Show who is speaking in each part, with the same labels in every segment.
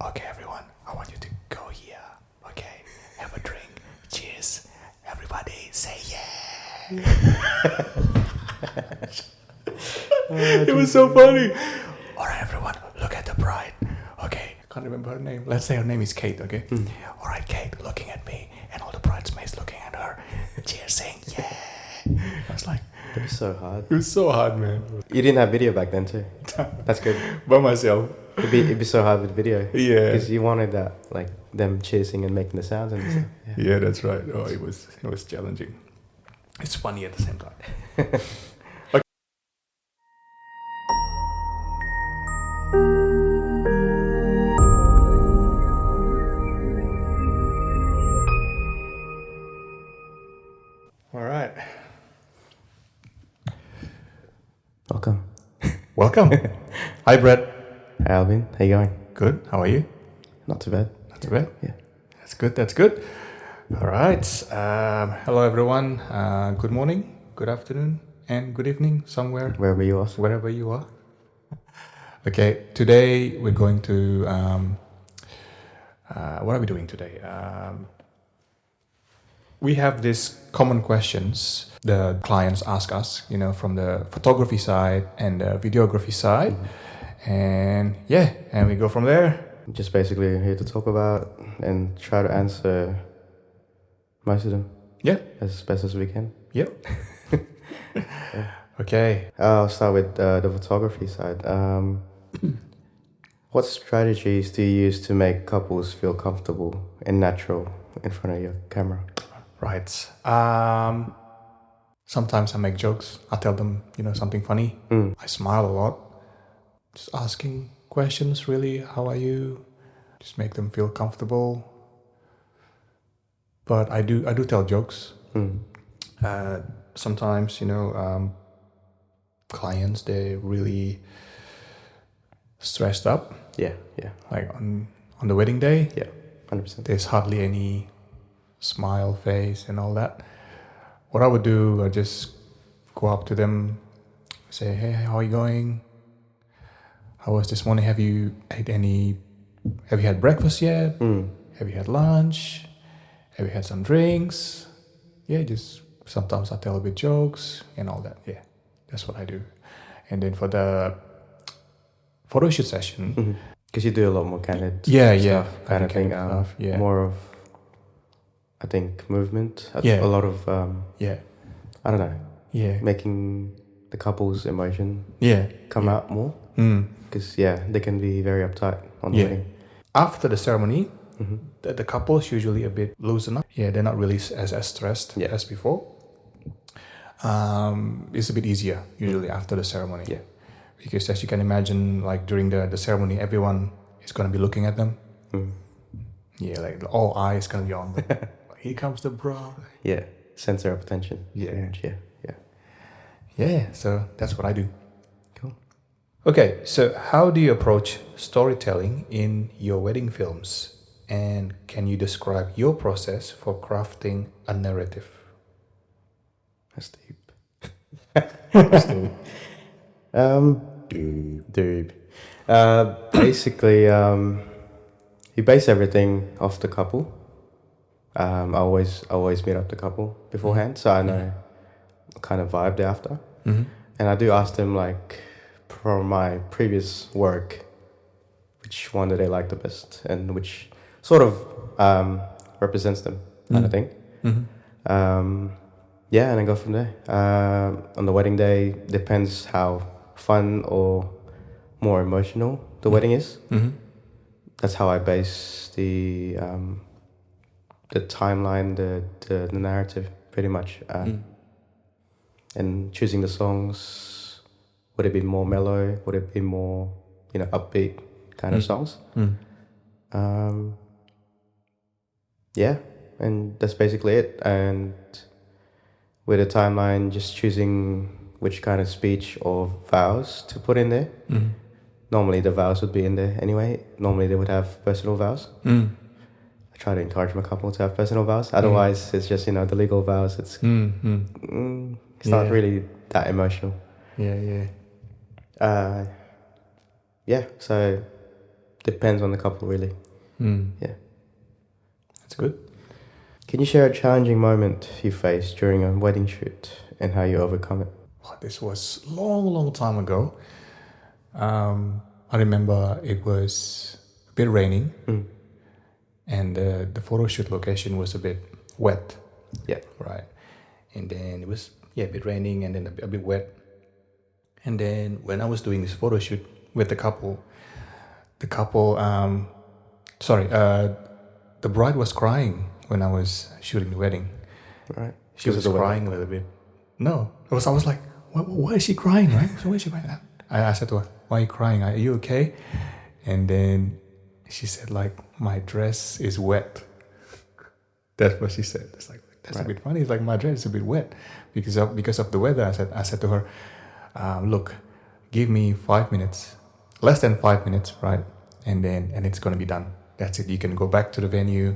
Speaker 1: Okay, everyone, I want you to go here. Okay, have a drink. Cheers. Everybody say yeah. It was so funny. All right, everyone, look at the bride. Okay, can't remember her name. Let's say her name is Kate, okay? All right, Kate, looking at me, and all the bridesmaids looking at her. Cheers, saying yeah. I was like,
Speaker 2: That was so hard.
Speaker 1: it was so hard, man.
Speaker 2: You didn't have video back then too. That's good.
Speaker 1: By myself.
Speaker 2: It'd be so hard with video.
Speaker 1: Yeah.
Speaker 2: Because you wanted that, like them chasing and making the sounds and stuff.
Speaker 1: Yeah, that's right. Oh, it was challenging. It's funny at the same time. Okay. All right.
Speaker 2: Welcome.
Speaker 1: Hi, Brett.
Speaker 2: Hi, Alvin. How you going?
Speaker 1: Good. How are you?
Speaker 2: Not too bad.
Speaker 1: Not too bad.
Speaker 2: Yeah.
Speaker 1: That's good. All right. Hello, everyone. Good morning, good afternoon, and good evening somewhere,
Speaker 2: Wherever you are.
Speaker 1: wherever you are. Okay. Today we're going to. What are we doing today? We have these common questions the clients ask us, from the photography side and the videography side. And we go from there.
Speaker 2: Just basically here to talk about and try to answer most of them.
Speaker 1: Yeah.
Speaker 2: As best as we can.
Speaker 1: Yep. Okay.
Speaker 2: I'll start with the photography side. What strategies do you use to make couples feel comfortable and natural in front of your camera?
Speaker 1: Right. Sometimes I make jokes. I tell them, something funny. I smile a lot. Just asking questions, really. How are you? Just make them feel comfortable. But I do tell jokes. Sometimes, clients, they're really stressed up.
Speaker 2: Yeah.
Speaker 1: Like on the wedding day,
Speaker 2: Yeah, 100%.
Speaker 1: there's hardly any smile face and all that. What I would do, I just go up to them, say, hey, how are you going? How was this morning? Have you had breakfast yet? Have you had lunch? Have you had some drinks? Yeah, just sometimes I tell a bit jokes and all that. Yeah, that's what I do. And then for the photo shoot session,
Speaker 2: Because you do a lot more candid
Speaker 1: stuff,
Speaker 2: kind of thing.
Speaker 1: stuff, yeah.
Speaker 2: More of, I think, movement.
Speaker 1: Yeah.
Speaker 2: A lot of,
Speaker 1: yeah,
Speaker 2: I don't know,
Speaker 1: yeah,
Speaker 2: making the couple's emotion
Speaker 1: yeah,
Speaker 2: come out more. Because, they can be very uptight on the
Speaker 1: yeah.
Speaker 2: wedding.
Speaker 1: After the ceremony, the couple's usually a bit loosen up. Yeah, they're not really as stressed as before. It's a bit easier usually after the ceremony.
Speaker 2: Yeah.
Speaker 1: Because as you can imagine, like during the ceremony, everyone is going to be looking at them. Yeah, like all eyes going to be on them. Here comes the bro.
Speaker 2: Yeah, center of attention.
Speaker 1: Yeah.
Speaker 2: Yeah.
Speaker 1: Yeah, so that's what I do.
Speaker 2: Cool.
Speaker 1: Okay, so how do you approach storytelling in your wedding films? And can you describe your process for crafting a narrative?
Speaker 2: That's deep. That's deep. Dude. Basically, you base everything off the couple. I always meet up the couple beforehand, so I know what kind of vibe they're after. And I do ask them, like, from my previous work, which one do they like the best and which sort of represents them, kind of thing. And then go from there. On the wedding day, depends how fun or more emotional the wedding is. That's how I base the timeline, the narrative, pretty much. And choosing the songs, would it be more mellow? Would it be more, upbeat kind of songs? And that's basically it. And with a timeline, just choosing which kind of speech or vows to put in there. Normally the vows would be in there anyway. Normally they would have personal vows. I try to encourage my couple to have personal vows. Otherwise, it's just, the legal vows. It's it's not really that emotional.
Speaker 1: Yeah.
Speaker 2: So depends on the couple, really. Yeah.
Speaker 1: That's good.
Speaker 2: Can you share a challenging moment you faced during a wedding shoot and how you overcome it?
Speaker 1: Oh, this was long time ago. I remember it was a bit raining, and the photo shoot location was a bit wet.
Speaker 2: Yeah.
Speaker 1: Right. And then it was a bit raining, and then a bit wet. And then when I was doing this photo shoot with the couple, the bride was crying when I was shooting the wedding.
Speaker 2: Right.
Speaker 1: She was crying a little bit. No, I was like, why is she crying, right? So why is she crying? I said to her, why are you crying? Are you okay? And then she said, like, my dress is wet. That's what she said. It's like, that's a bit funny. It's like, my dress is a bit wet because of the weather. I said to her, look, give me 5 minutes, less than 5 minutes, right? And it's gonna be done. That's it. You can go back to the venue,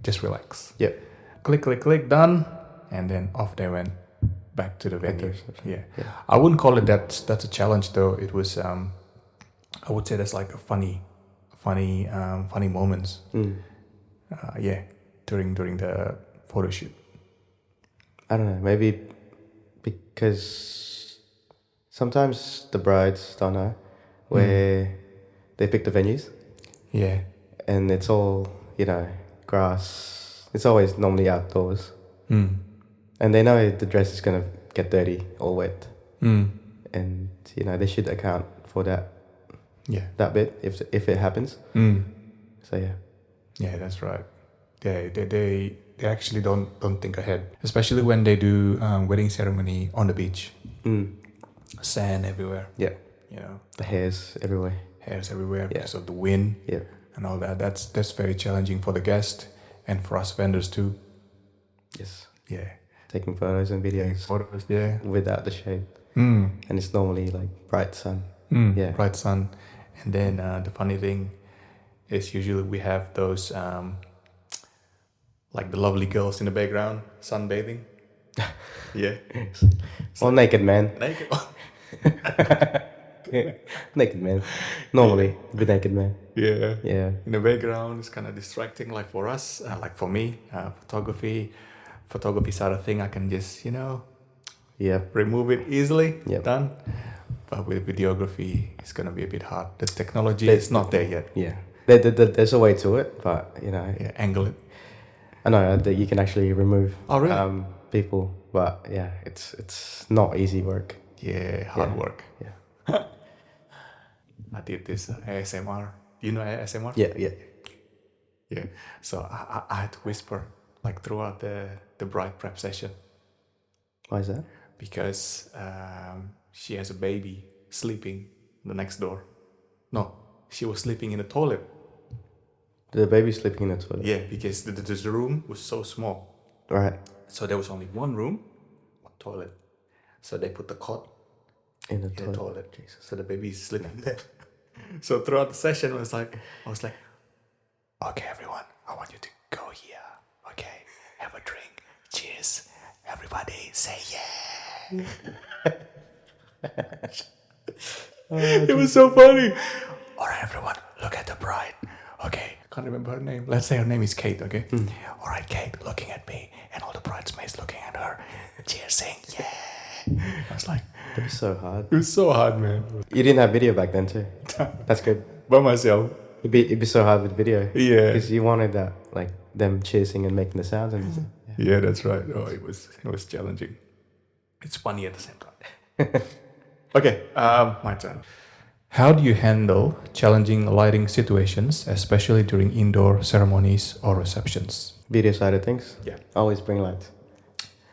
Speaker 1: just relax.
Speaker 2: Yep.
Speaker 1: Click, done, and then off they went back to the venue. Yeah. I wouldn't call it that's a challenge though. It was I would say that's like a funny moments. During the photo shoot.
Speaker 2: I don't know, maybe because sometimes the brides don't know where they pick the venues.
Speaker 1: Yeah.
Speaker 2: And it's all, grass. It's always normally outdoors. And they know the dress is going to get dirty or wet. And, they should account for that.
Speaker 1: Yeah.
Speaker 2: That bit if it happens. So, yeah.
Speaker 1: Yeah, that's right. Yeah, they actually don't think ahead, especially when they do wedding ceremony on the beach. Sand everywhere.
Speaker 2: Yeah. The hairs everywhere.
Speaker 1: Because of the wind.
Speaker 2: Yeah.
Speaker 1: And all that. That's very challenging for the guest and for us vendors too.
Speaker 2: Yes.
Speaker 1: Yeah.
Speaker 2: Taking photos and videos. Without the shade. And it's normally like bright sun.
Speaker 1: Bright sun. And then the funny thing is usually we have those like the lovely girls in the background sunbathing. Yeah.
Speaker 2: Or naked man.
Speaker 1: Naked.
Speaker 2: Naked man. Normally, the naked man.
Speaker 1: Yeah.
Speaker 2: Yeah.
Speaker 1: In the background, it's kind of distracting. Like for us, like for me, photography side of thing, I can just remove it easily.
Speaker 2: Yep.
Speaker 1: Done. But with videography, it's gonna be a bit hard. The technology is not there yet.
Speaker 2: Yeah. There's a way to it, but
Speaker 1: angle it.
Speaker 2: I know that you can actually remove.
Speaker 1: Oh, really?
Speaker 2: People, but it's not easy work.
Speaker 1: Yeah, hard work.
Speaker 2: Yeah.
Speaker 1: I did this ASMR. You know ASMR? Yeah. So I had to whisper like throughout the bride prep session.
Speaker 2: Why is that?
Speaker 1: Because she has a baby sleeping the next door. No, she was sleeping in the toilet.
Speaker 2: The baby sleeping in the toilet?
Speaker 1: Yeah, because the room was so small.
Speaker 2: Right.
Speaker 1: So there was only one room, one toilet. So they put the cot
Speaker 2: in the toilet.
Speaker 1: Jesus. So the baby is sleeping there. So throughout the session, I was like, okay, everyone, I want you to go here. Okay, have a drink. Cheers. Everybody say yeah. It was so funny. All right, everyone, look at the bride. Okay, can't remember her name. Let's say her name is Kate, okay? All right, Kate, looking at me, and all the bridesmaids looking at her. Cheers, saying yeah. I was like,
Speaker 2: it was so hard.
Speaker 1: It was so hard, man.
Speaker 2: You didn't have video back then too. That's good.
Speaker 1: By myself.
Speaker 2: It'd be so hard with video.
Speaker 1: Yeah.
Speaker 2: Because you wanted that, like them cheering and making the sounds and
Speaker 1: yeah, that's right. Oh, it was challenging. It's funny at the same time. Okay, my turn. How do you handle challenging lighting situations, especially during indoor ceremonies or receptions?
Speaker 2: Video side of things?
Speaker 1: Yeah.
Speaker 2: Always bring lights.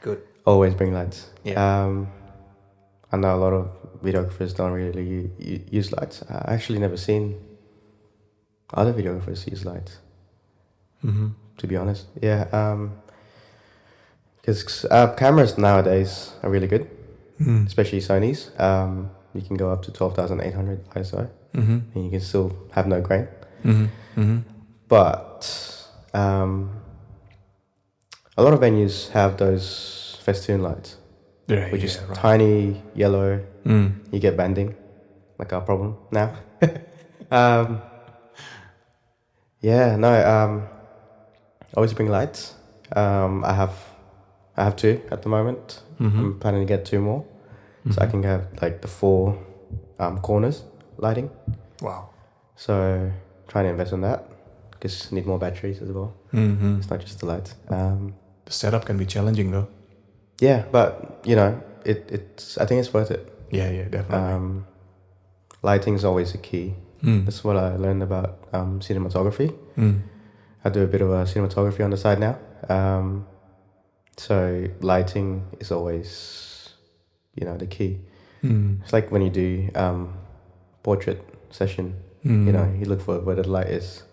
Speaker 1: Good.
Speaker 2: Always bring lights.
Speaker 1: Yeah.
Speaker 2: I know a lot of videographers don't really use lights. I actually never seen other videographers use lights. To be honest. Yeah. Because cameras nowadays are really good, especially Sony's. You can go up to 12,800 ISO, and you can still have no grain. But a lot of venues have those festoon lights, which is tiny yellow. You get banding, like our problem now. Yeah, no, I always bring lights. I have two at the moment. I'm planning to get two more, so I can have like the four corners lighting.
Speaker 1: Wow.
Speaker 2: So trying to invest in that because need more batteries as well. It's not just the lights.
Speaker 1: The setup can be challenging though.
Speaker 2: Yeah, but you know, it's I think it's worth it.
Speaker 1: Yeah, yeah, definitely.
Speaker 2: Lighting is always a key. That's what I learned about cinematography. I do a bit of a cinematography on the side now. So lighting is always, you know, the key. It's like when you do portrait session, you know, you look for where the light is.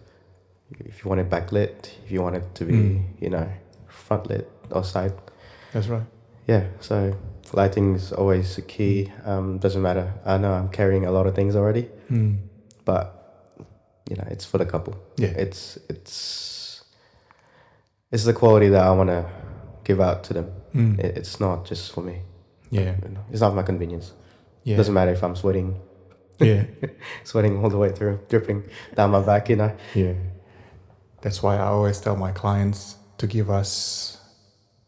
Speaker 2: If you want it backlit, if you want it to be, you know, front lit or side.
Speaker 1: That's right.
Speaker 2: Yeah, so lighting is always the key. Doesn't matter. I know I'm carrying a lot of things already, but you know, it's for the couple.
Speaker 1: Yeah.
Speaker 2: It's the quality that I want to give out to them. It's not just for me.
Speaker 1: Yeah.
Speaker 2: You know, it's not my convenience.
Speaker 1: Yeah.
Speaker 2: Doesn't matter if I'm sweating,
Speaker 1: Yeah.
Speaker 2: sweating all the way through, dripping down my back. You know.
Speaker 1: Yeah. That's why I always tell my clients to give us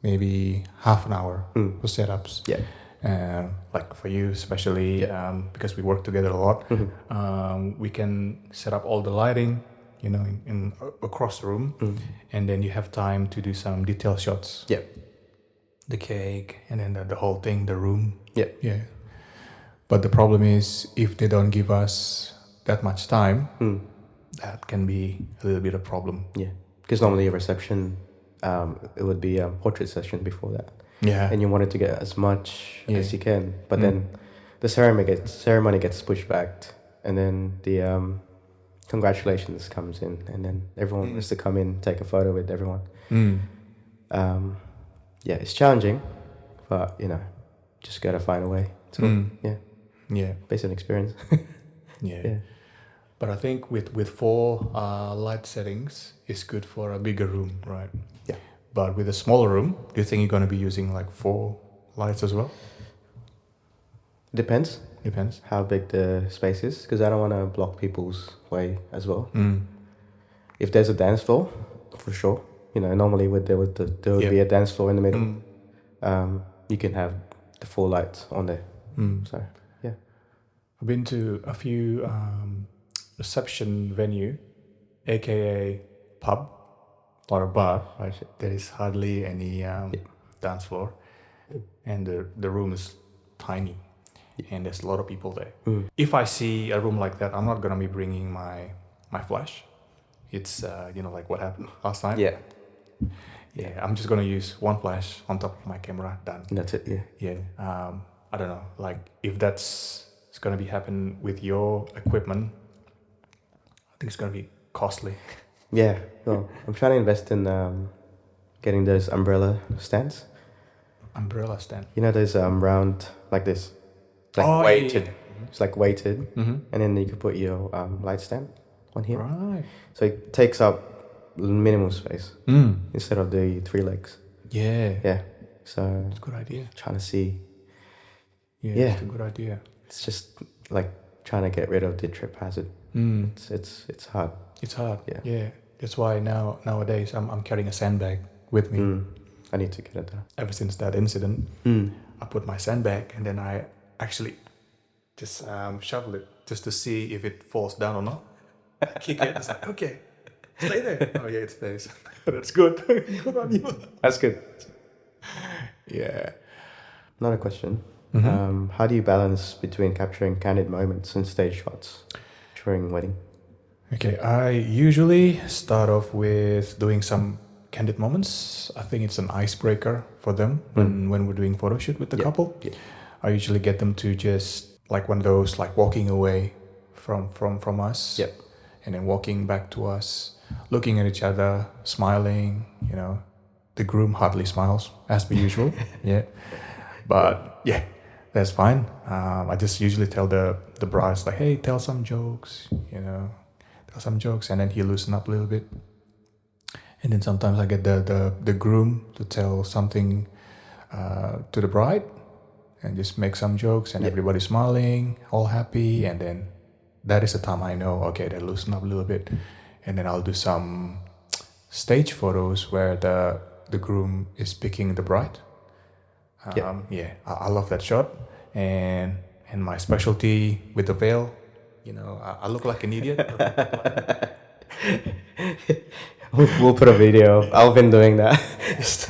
Speaker 1: maybe half an hour for setups.
Speaker 2: Yeah.
Speaker 1: Like for you, especially because we work together a lot, we can set up all the lighting, you know, in across the room, and then you have time to do some detail shots.
Speaker 2: Yeah.
Speaker 1: The cake, and then the whole thing, the room.
Speaker 2: Yeah.
Speaker 1: Yeah. But the problem is, if they don't give us that much time, that can be a little bit of a problem.
Speaker 2: Yeah. Because normally a reception, it would be a portrait session before that.
Speaker 1: Yeah.
Speaker 2: And you wanted to get as much as you can, but then the ceremony gets pushed back, and then the congratulations comes in, and then everyone wants to come in, take a photo with everyone. Yeah, it's challenging, but you know, just gotta find a way to
Speaker 1: Yeah.
Speaker 2: based on experience.
Speaker 1: Yeah.
Speaker 2: Yeah.
Speaker 1: But I think with four light settings is good for a bigger room, right?
Speaker 2: Yeah.
Speaker 1: But with a smaller room, do you think you're going to be using like four lights as well?
Speaker 2: Depends
Speaker 1: Depends.
Speaker 2: how big the space is, because I don't want to block people's way as well. If there's a dance floor, for sure. You know, normally there would be a dance floor in the middle. You can have the four lights on there. So yeah.
Speaker 1: I've been to a few reception venue, aka pub or a bar. Right? There is hardly any dance floor, and the room is tiny, and there's a lot of people there. If I see a room like that, I'm not gonna be bringing my flash. It's you know, like what happened last time.
Speaker 2: Yeah.
Speaker 1: Yeah, I'm just gonna use one flash on top of my camera. Done.
Speaker 2: And that's it. Yeah.
Speaker 1: Yeah. I don't know. Like if it's gonna be happen with your equipment, I think it's gonna be costly.
Speaker 2: Yeah. Well, I'm trying to invest in getting those umbrella stands.
Speaker 1: Umbrella stand.
Speaker 2: You know those round like this, like
Speaker 1: Oh,
Speaker 2: weighted.
Speaker 1: yeah.
Speaker 2: It's like weighted, and then you can put your light stand on here.
Speaker 1: Right.
Speaker 2: So it takes up minimal space instead of the 3 legs.
Speaker 1: Yeah.
Speaker 2: Yeah. So
Speaker 1: It's a good idea.
Speaker 2: trying to see.
Speaker 1: Yeah. It's a good idea.
Speaker 2: It's just like trying to get rid of the trip hazard. It's hard.
Speaker 1: It's hard.
Speaker 2: Yeah.
Speaker 1: Yeah. That's why nowadays I'm carrying a sandbag with me.
Speaker 2: I need to get it done.
Speaker 1: Ever since that incident, I put my sandbag and then I actually just shovel it just to see if it falls down or not. Kick it. It's like, okay, stay there. Oh yeah, it stays. That's good. Good on you.
Speaker 2: That's good.
Speaker 1: Yeah.
Speaker 2: Another question. How do you balance between capturing candid moments and stage shots during wedding?
Speaker 1: Okay, I usually start off with doing some candid moments. I think it's an icebreaker for them when we're doing photo shoot with the couple.
Speaker 2: Yeah.
Speaker 1: I usually get them to just like one of those like walking away from us.
Speaker 2: Yep.
Speaker 1: And then walking back to us, looking at each other, smiling, you know. The groom hardly smiles as per usual. Yeah. But yeah, that's fine. I just usually tell the brides like, hey, tell some jokes, you know. Tell some jokes, and then he loosen up a little bit. And then sometimes I get the groom to tell something to the bride and just make some jokes, and everybody's smiling, all happy, and then that is the time I know, okay, they loosen up a little bit. and then I'll do some stage photos where the groom is picking the bride. Yeah, I love that shot, and my specialty with the veil. You know, I look like an idiot.
Speaker 2: We'll put a video of Alvin doing that. Just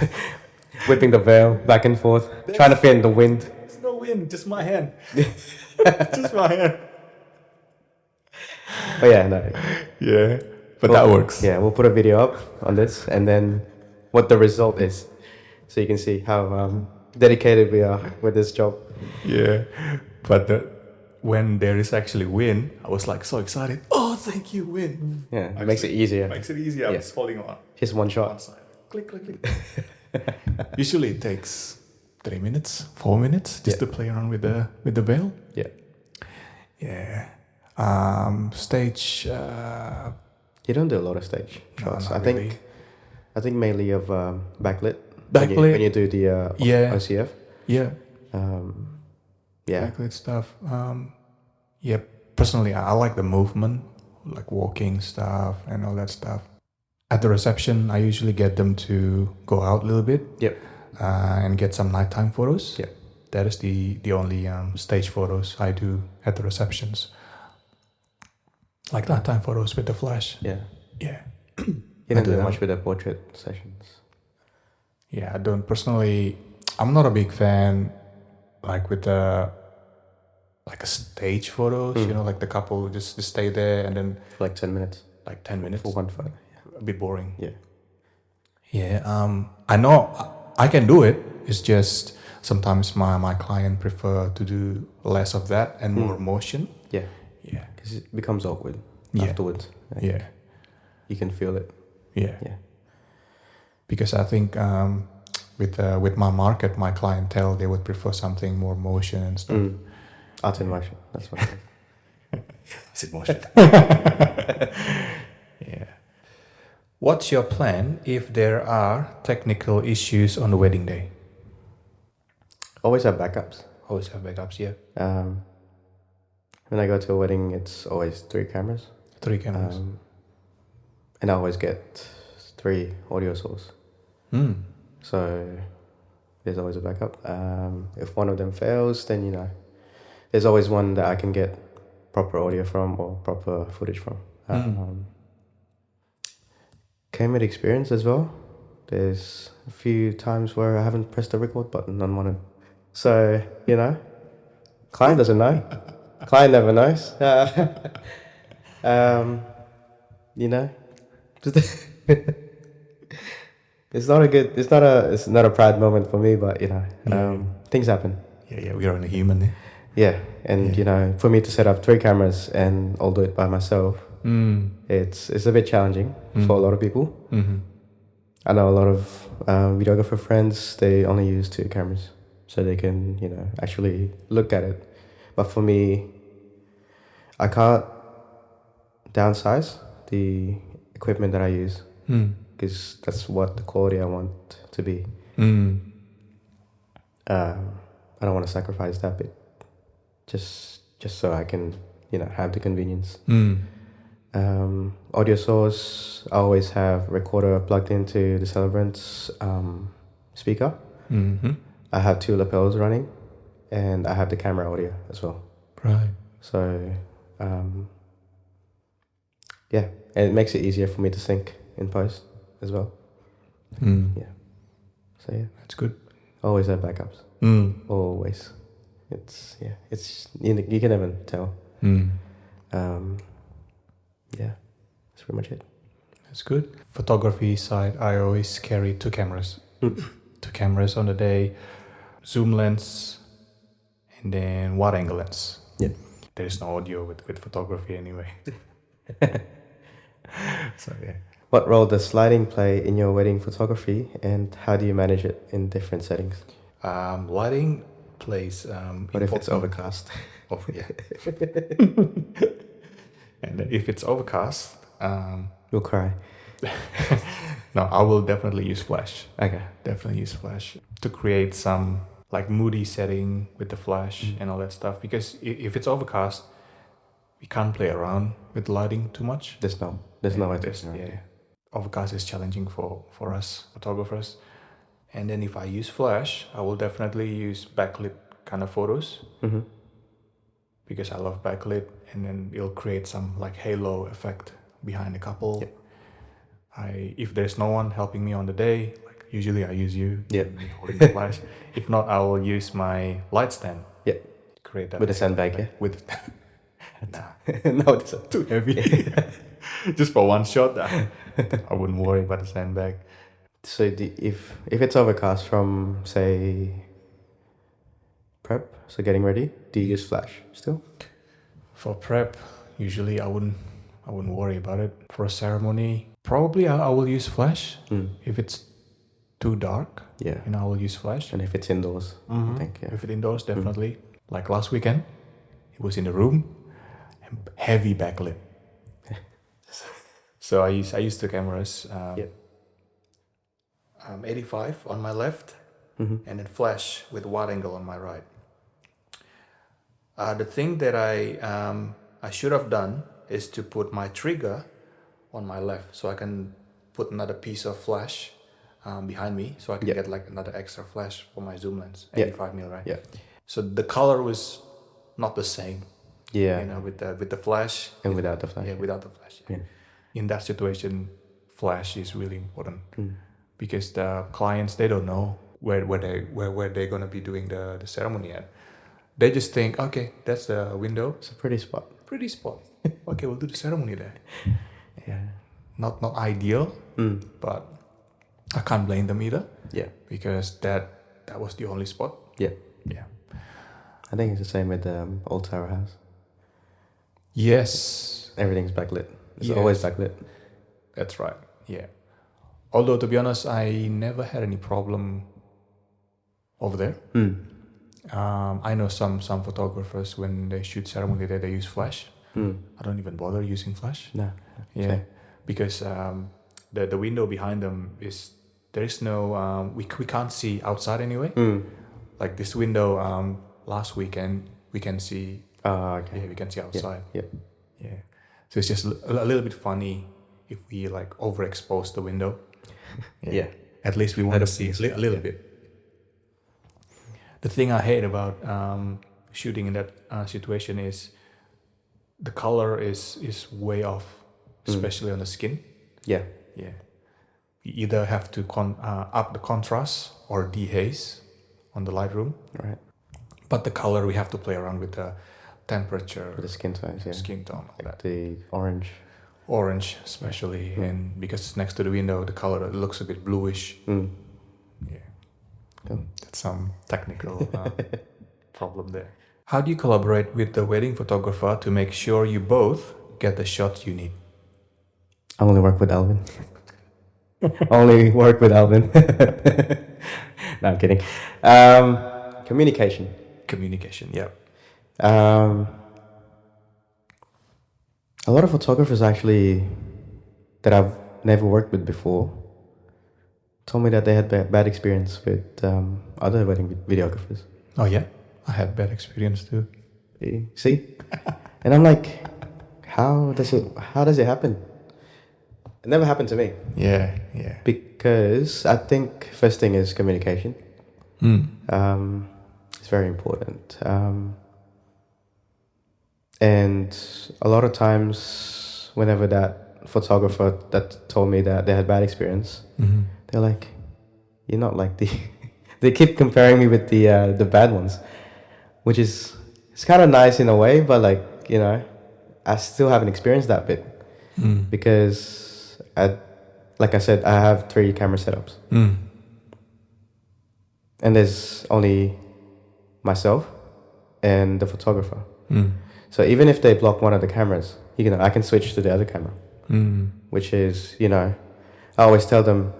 Speaker 2: whipping the veil back and forth, trying to fit in the wind.
Speaker 1: There's no wind, just my hand. Just my hand.
Speaker 2: But yeah, no.
Speaker 1: Yeah, but that works.
Speaker 2: Yeah, we'll put a video up on this and then what the result is, so you can see how dedicated we are with this job.
Speaker 1: Yeah, but when there is actually wind, I was like so excited. Oh, thank you, wind.
Speaker 2: Yeah, it makes it easier.
Speaker 1: Makes it easier. I was holding on.
Speaker 2: Just one shot.
Speaker 1: One side. Click, click, click. Usually it takes 3 minutes, 4 minutes just to play around with the veil.
Speaker 2: Yeah.
Speaker 1: Yeah. Stage.
Speaker 2: You don't do a lot of stage shots.
Speaker 1: No,
Speaker 2: I think mainly of backlit.
Speaker 1: Backlit.
Speaker 2: When you do the OCF.
Speaker 1: Yeah.
Speaker 2: Yeah.
Speaker 1: Backlit stuff. Yeah. Personally, I like the movement, like walking stuff and all that stuff. At the reception, I usually get them to go out a little bit.
Speaker 2: Yep.
Speaker 1: And get some nighttime photos.
Speaker 2: Yep.
Speaker 1: That is the only stage photos I do at the receptions. Like nighttime photos with the flash.
Speaker 2: Yeah.
Speaker 1: Yeah.
Speaker 2: You don't do much with the portrait sessions.
Speaker 1: Yeah, I don't personally. I'm not a big fan, like with the like a stage photos. You know, like the couple just stay there and then
Speaker 2: For like 10 minutes.
Speaker 1: like 10 minutes
Speaker 2: For one photo.
Speaker 1: a bit boring.
Speaker 2: Yeah.
Speaker 1: Yeah. I know I can do it. It's just sometimes my client prefer to do less of that and more motion.
Speaker 2: Yeah.
Speaker 1: Yeah.
Speaker 2: Because it becomes awkward afterwards.
Speaker 1: Yeah.
Speaker 2: You can feel it.
Speaker 1: Yeah.
Speaker 2: Yeah.
Speaker 1: Because I think with my market, my clientele, they would prefer something more motion and stuff.
Speaker 2: Art in motion. That's what it is.
Speaker 1: Is it motion? Yeah. What's your plan if there are technical issues on the wedding day?
Speaker 2: Always have backups.
Speaker 1: Always have backups, yeah.
Speaker 2: When I go to a wedding, it's always 3 cameras.
Speaker 1: 3 cameras.
Speaker 2: And I always get 3 audio sources. So there's always a backup. If one of them fails, then, you know, there's always one that I can get proper audio from or proper footage from. Came with experience as well. There's a few times where I haven't pressed the record button on one of them. So, you know, client doesn't know. Client never knows. You know, it's not a proud moment for me, but you know, things happen.
Speaker 1: Yeah, we're only human. Eh?
Speaker 2: Yeah, and you know, for me to set up 3 cameras and I'll do it by myself, it's a bit challenging for a lot of people. I know a lot of videographer friends, they only use 2 cameras so they can, you know, actually look at it. But for me, I can't downsize the equipment that I use because that's what the quality I want to be. I don't want to sacrifice that bit just so I can, you know, have the convenience. Audio source, I always have recorder plugged into the Celebrant's speaker. I have 2 lapels running and I have the camera audio as well.
Speaker 1: Right.
Speaker 2: So, yeah, and it makes it easier for me to sync in post as well. Yeah. So yeah,
Speaker 1: That's good.
Speaker 2: always have backups. Always. It's you can never tell. Yeah, that's pretty much it.
Speaker 1: That's good. Photography side, I always carry 2 cameras. 2 cameras on the day, zoom lens, and then wide angle lens.
Speaker 2: Yeah.
Speaker 1: There is no audio with photography anyway. So yeah.
Speaker 2: What role does lighting play in your wedding photography, and how do you manage it in different settings?
Speaker 1: Lighting plays.
Speaker 2: What if it's overcast?
Speaker 1: Yeah. And if it's overcast,
Speaker 2: You'll cry.
Speaker 1: no, I will definitely use flash.
Speaker 2: Okay.
Speaker 1: Definitely use flash to create some like moody setting with the flash and all that stuff. Because if it's overcast, we can't play around with lighting too much.
Speaker 2: There's no way to.
Speaker 1: Yeah. Overcast is challenging for us photographers. And then if I use flash, I will definitely use backlit kind of photos
Speaker 2: Mm-hmm.
Speaker 1: because I love backlit, and then it'll create some like halo effect behind the couple.
Speaker 2: Yep.
Speaker 1: If there's no one helping me on the day, like usually I use you.
Speaker 2: Yep.
Speaker 1: Me holding the flash. If not, I will use my light stand.
Speaker 2: Yep.
Speaker 1: Create that
Speaker 2: With a sandbag,
Speaker 1: like,
Speaker 2: yeah.
Speaker 1: With
Speaker 2: No, it's
Speaker 1: too heavy. Just for one shot, I wouldn't worry about the sandbag.
Speaker 2: So if it's overcast from say prep, so getting ready, do you use flash still?
Speaker 1: For prep, usually I wouldn't worry about it. For a ceremony, probably I will use flash. If it's too dark,
Speaker 2: Yeah.
Speaker 1: I will use flash.
Speaker 2: And if it's indoors, I think, yeah.
Speaker 1: If it's indoors, definitely. Like last weekend, it was in the room, and heavy backlit. So I used the cameras. 85 on my left, and then flash with wide angle on my right. The thing that I should have done is to put my trigger on my left, so I can put another piece of flash behind me, so I can get like another extra flash for my zoom lens, 85mm, right?
Speaker 2: Yeah.
Speaker 1: So the color was not the same.
Speaker 2: Yeah.
Speaker 1: With the flash
Speaker 2: And without the flash.
Speaker 1: Yeah, without the flash.
Speaker 2: Yeah.
Speaker 1: In that situation, flash is really important because the clients, they don't know where they're gonna be doing the ceremony at. They just think, okay, that's the window.
Speaker 2: It's a pretty spot.
Speaker 1: Pretty spot. Okay, we'll do the ceremony there.
Speaker 2: Yeah.
Speaker 1: Not ideal, but I can't blame them either.
Speaker 2: Yeah.
Speaker 1: Because that was the only spot.
Speaker 2: Yeah.
Speaker 1: Yeah.
Speaker 2: I think it's the same with the old tower house.
Speaker 1: Yes.
Speaker 2: Everything's backlit. It's
Speaker 1: Yes.
Speaker 2: always backlit.
Speaker 1: That's right. Yeah. Although to be honest, I never had any problem over there. I know some photographers, when they shoot ceremony there, they use flash. I don't even bother using flash.
Speaker 2: No.
Speaker 1: Yeah.
Speaker 2: Same.
Speaker 1: Because the window behind them there is no we can't see outside anyway. Like this window last weekend we can see.
Speaker 2: Okay.
Speaker 1: Yeah, we can see outside.
Speaker 2: Yep.
Speaker 1: Yeah. So it's just a little bit funny if we like overexpose the window.
Speaker 2: Yeah.
Speaker 1: At least we want to see a little bit. The thing I hate about shooting in that situation is the color is way off, especially on the skin.
Speaker 2: Yeah.
Speaker 1: Yeah. You either have to up the contrast or dehaze on the Lightroom.
Speaker 2: Right.
Speaker 1: But the color, we have to play around with the temperature,
Speaker 2: With the skin tones, yeah.
Speaker 1: skin tone, all that.
Speaker 2: The orange.
Speaker 1: Orange especially, and because it's next to the window, the color looks a bit bluish. Yeah.
Speaker 2: Cool.
Speaker 1: That's some technical problem there. How do you collaborate with the wedding photographer to make sure you both get the shot you need?
Speaker 2: I only work with Alvin. Only work with Alvin. No, I'm kidding. Communication.
Speaker 1: Communication, yeah.
Speaker 2: A lot of photographers actually that I've never worked with before told me that they had bad experience with other wedding videographers.
Speaker 1: Oh yeah, I had bad experience too.
Speaker 2: See, and I'm like, how does it happen? It never happened to me.
Speaker 1: Yeah.
Speaker 2: Because I think first thing is communication. It's very important. And a lot of times, whenever that photographer that told me that they had bad experience, they're like, "You're not like the." They keep comparing me with the bad ones, which is it's kind of nice in a way, but like I still haven't experienced that bit because like I said, I have 3 camera setups, and there's only myself and the photographer. So even if they block one of the cameras, I can switch to the other camera, which is, I always tell them,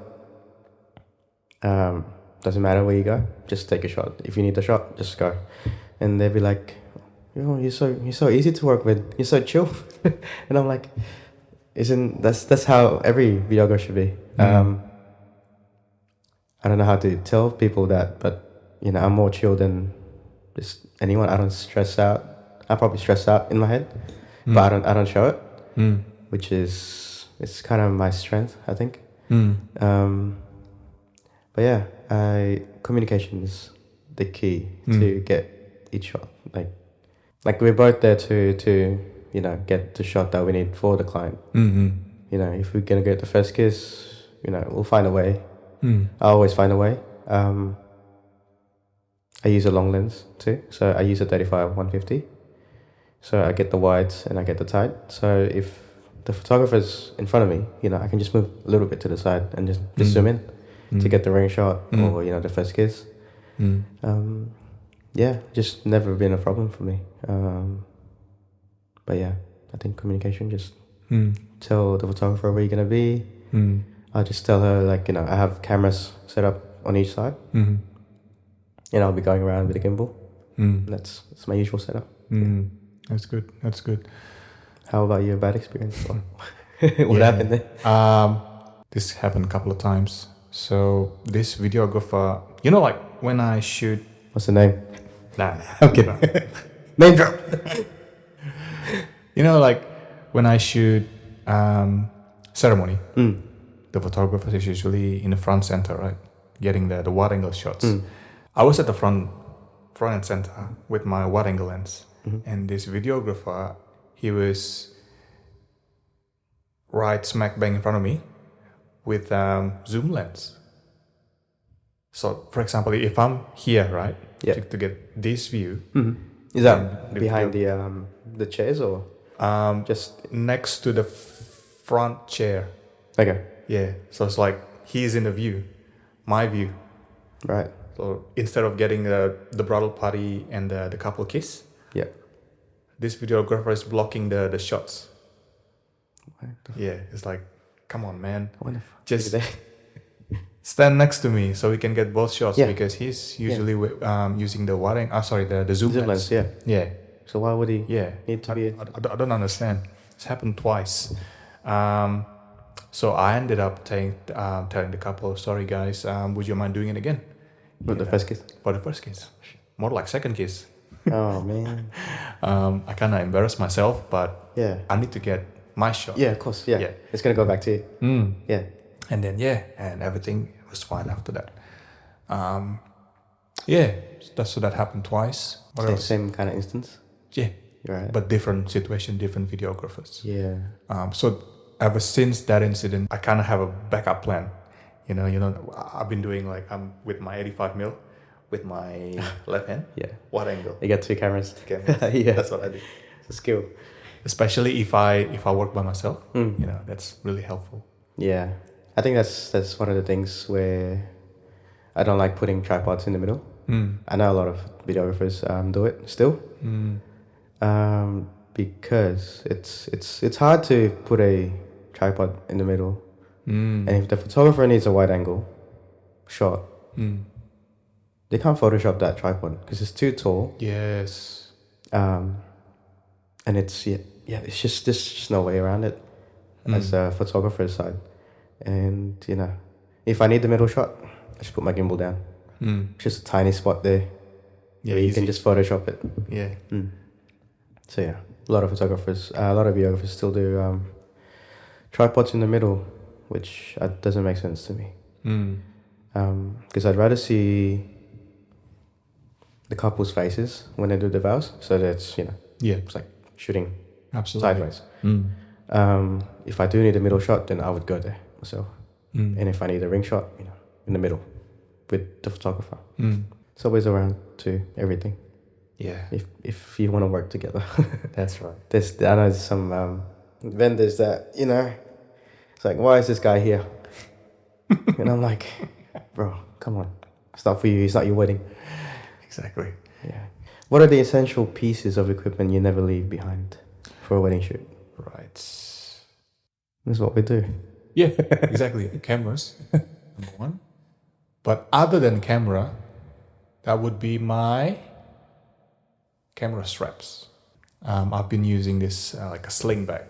Speaker 2: doesn't matter where you go, just take a shot. If you need the shot, just go. And they'll be like, you're so easy to work with. You're so chill. And I'm like, that's how every videographer should be. I don't know how to tell people that, but I'm more chill than just anyone. I don't stress out. I probably stress out in my head, but I don't show it. which is it's kind of my strength, I think. But yeah, communication is the key to get each shot. Like we're both there to get the shot that we need for the client. If we're gonna get the first kiss, we'll find a way. I always find a way. I use a long lens too, so I use a 35-150. So I get the wides and I get the tight. So if the photographer's in front of me, I can just move a little bit to the side and just zoom in to get the ring shot or the first kiss. Yeah, just never been a problem for me. But yeah, I think communication, just tell the photographer where you're gonna be. I'll just tell her I have cameras set up on each side, and I'll be going around with a gimbal. That's my usual setup.
Speaker 1: That's good. That's good.
Speaker 2: How about your bad experience? What happened there?
Speaker 1: This happened a couple of times. So this videographer, like when I shoot.
Speaker 2: What's the name?
Speaker 1: Nah.
Speaker 2: Okay. Name drop.
Speaker 1: Like when I shoot ceremony, the photographer is usually in the front center, right? Getting the wide angle shots. I was at the front and center with my wide angle lens. And this videographer, he was right smack bang in front of me with zoom lens. So, for example, if I'm here, right, to get this view,
Speaker 2: is that behind the chairs or just
Speaker 1: next to the front chair?
Speaker 2: Okay.
Speaker 1: Yeah. So it's like he's in the view, my view.
Speaker 2: Right.
Speaker 1: So instead of getting the bridal party and the couple kiss, this videographer is blocking the shots. Yeah, it's like, come on, man. Just stand next to me so we can get both shots because he's usually using the the zoom lens. Yeah.
Speaker 2: So why would he need to be?
Speaker 1: I don't understand. It's happened twice. So I ended up telling the couple, sorry guys, would you mind doing it again?
Speaker 2: For the first kiss?
Speaker 1: For the first kiss. More like second kiss.
Speaker 2: Oh, man.
Speaker 1: I kind of embarrassed myself, but I need to get my shot.
Speaker 2: Yeah, of course. Yeah. It's going to go back to you. Yeah.
Speaker 1: And then, and everything was fine after that. So that happened twice.
Speaker 2: Same kind of instance?
Speaker 1: Yeah.
Speaker 2: Right.
Speaker 1: But different situation, different videographers.
Speaker 2: Yeah.
Speaker 1: So ever since that incident, I kind of have a backup plan. I've been doing with my 85mm with my left hand.
Speaker 2: Yeah.
Speaker 1: Wide angle.
Speaker 2: You got two cameras.
Speaker 1: Yeah. That's what I do.
Speaker 2: It's a skill.
Speaker 1: Especially if I work by myself, that's really helpful.
Speaker 2: Yeah. I think that's one of the things where I don't like putting tripods in the middle. I know a lot of videographers do it still. Because it's hard to put a tripod in the middle. And if the photographer needs a wide angle shot, they can't Photoshop that tripod because it's too tall.
Speaker 1: Yes.
Speaker 2: And it's it's just there's just no way around it as a photographer's side. And if I need the middle shot, I just put my gimbal down. Just a tiny spot there. Yeah, where you can just Photoshop it.
Speaker 1: Yeah.
Speaker 2: So a lot of videographers still do tripods in the middle, which doesn't make sense to me. Because I'd rather see the couple's faces when they do the vows, so that's it's like shooting sideways. If I do need a middle shot, then I would go there myself. And if I need a ring shot, in the middle with the photographer. It's always around to everything.
Speaker 1: Yeah.
Speaker 2: If you want to work together.
Speaker 1: That's right.
Speaker 2: I know some vendors that it's like, why is this guy here? And I'm like, bro, come on, it's not for you. It's not your wedding.
Speaker 1: Exactly.
Speaker 2: Yeah. What are the essential pieces of equipment you never leave behind for a wedding shoot?
Speaker 1: Right.
Speaker 2: That's what we do.
Speaker 1: Yeah, exactly. Cameras, number one. But other than camera, that would be my camera straps. I've been using this like a sling bag.